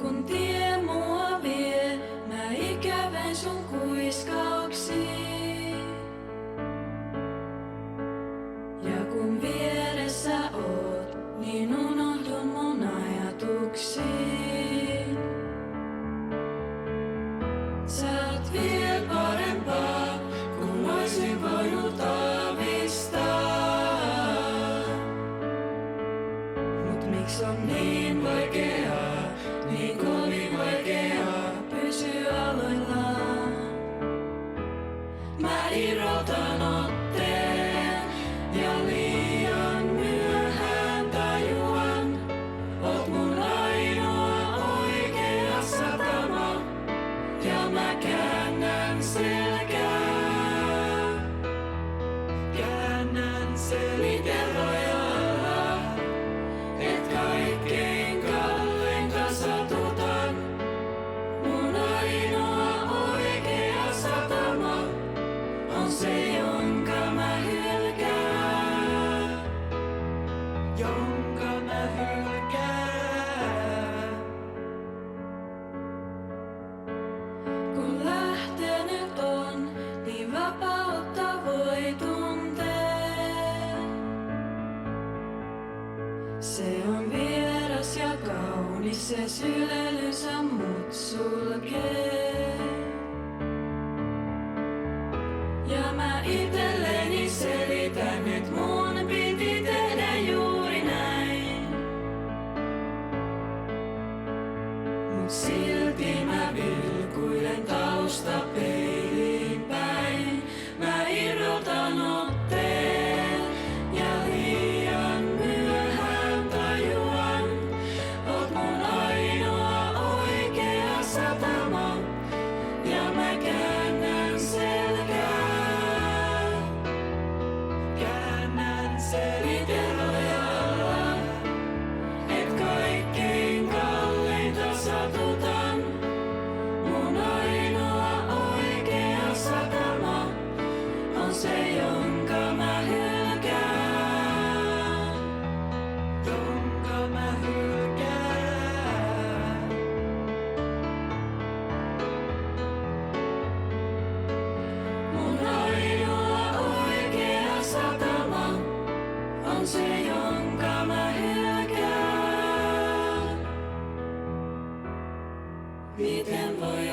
Kun tie mua vie, mä ikävän sun kuiskauksiin. Ja kun vieressä oot, niin unohdun mun ajatuksiin. Sä oot viel parempaa, kun oisin voinut aavistaa. Mut miks on niin vaikeaa, niin kovin vaikeaa pysyä aloillaan? Mä irrotan otteen ja liian myöhään tajuan. Oot mun ainoa oikea satama ja mä käännän selkää. Käännän selkää rajalla, et kaikkein kalleinta satutan. Mun ainoa oikea satama on se, jonka mä hylkään. Jonka mä hylkään. Kun lähtenyt on, niin vapautta voi tuntea. Se on vieras ja kaunis, se sylelynsä mut sulkee. Ja mä itselleni selitän, et mun piti tehdä juuri näin. Mut silti mä vilkuilen taustapeiliin päin. Mä irrotan otteen ja liian myöhään tajuan. Oot mun ainoa oikea satama ja mä käännän selkää. Käännän selitellä, et kaikkein kalleinta satutan. Mun ainoa oikea satama on se, jonka mä hylkään. Jonka mä hylkään. Mun ainoa oikea satama on se, jonka mä hylkään. Miten voi